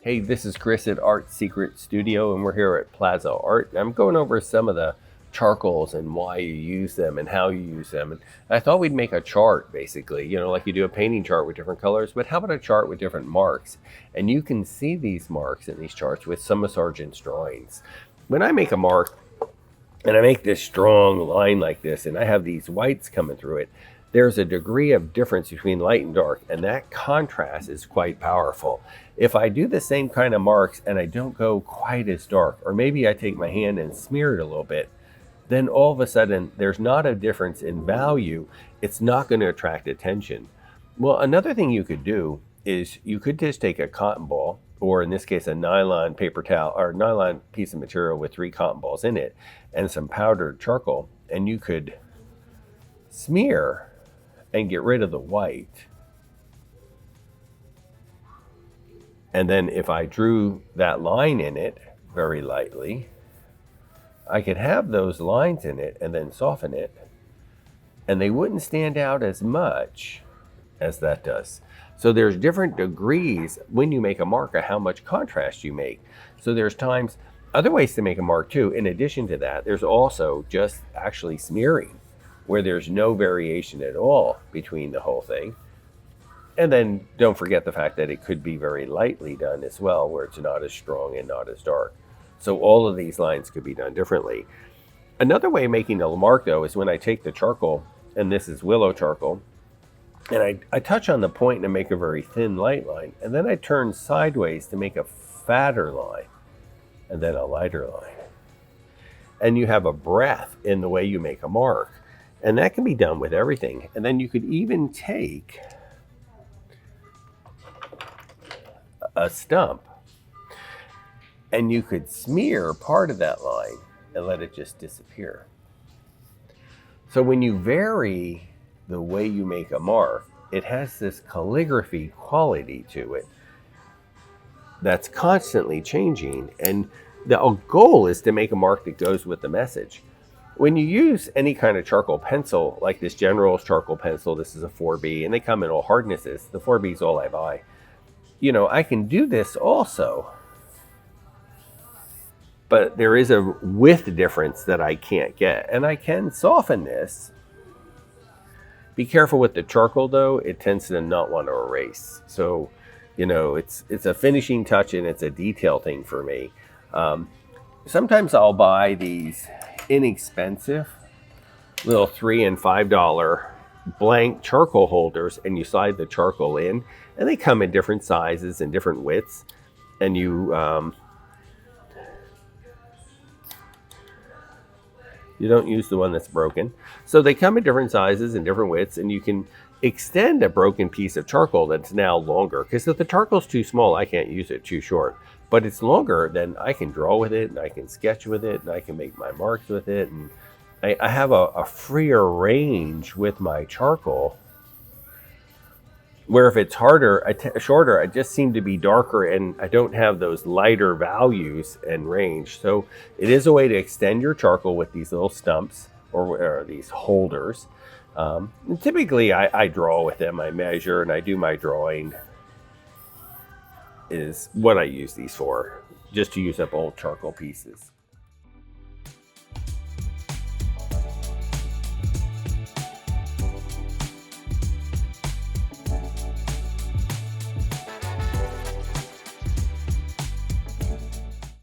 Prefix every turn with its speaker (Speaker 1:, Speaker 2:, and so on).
Speaker 1: Hey, this is Chris at Art Secret Studio, and we're here at Plaza Art. I'm going over some of the charcoals and why you use them and how you use them. And I thought we'd make a chart, basically, like you do a painting chart with different colors, but how about a chart with different marks? And you can see these marks in these charts with some of Sargent's drawings. When I make a mark, and I make this strong line like this, and I have these whites coming through it, there's a degree of difference between light and dark, and that contrast is quite powerful. If I do the same kind of marks and I don't go quite as dark, or maybe I take my hand and smear it a little bit, then all of a sudden there's not a difference in value. It's not going to attract attention. Well, another thing you could do is you could just take a cotton ball, or in this case a nylon paper towel or nylon piece of material with 3 cotton balls in it and some powdered charcoal, and you could smear and get rid of the white. And then if I drew that line in it very lightly, I could have those lines in it and then soften it, and they wouldn't stand out as much as that does. So there's different degrees when you make a mark of how much contrast you make. So there's times, other ways to make a mark too, in addition to that, there's also just actually smearing, where there's no variation at all between the whole thing. And then don't forget the fact that it could be very lightly done as well, where it's not as strong and not as dark. So all of these lines could be done differently. Another way of making a mark though is when I take the charcoal, and this is willow charcoal, and I touch on the point and make a very thin light line, and then I turn sideways to make a fatter line, and then a lighter line. And you have a breath in the way you make a mark. And that can be done with everything. And then you could even take a stump and you could smear part of that line and let it just disappear. So when you vary the way you make a mark, it has this calligraphy quality to it that's constantly changing. And the goal is to make a mark that goes with the message. When you use any kind of charcoal pencil, like this General's charcoal pencil, this is a 4B, and they come in all hardnesses. The 4B is all I buy. I can do this also, but there is a width difference that I can't get, and I can soften this. Be careful with the charcoal though; it tends to not want to erase. So, it's a finishing touch and it's a detail thing for me. Sometimes I'll buy these inexpensive little $3 and $5 blank charcoal holders, and you slide the charcoal in, and they come in different sizes and different widths, and you don't use the one that's broken. So they come in different sizes and different widths, and you can extend a broken piece of charcoal that's now longer, because if the charcoal's too small, I can't use it, too short. But it's longer, then I can draw with it, and I can sketch with it, and I can make my marks with it, and I have a freer range with my charcoal, where if it's shorter, I just seem to be darker, and I don't have those lighter values and range. So it is a way to extend your charcoal with these little stumps or these holders. And typically, I draw with them. I measure, and I do my drawing. Is what I use these for, just to use up old charcoal pieces.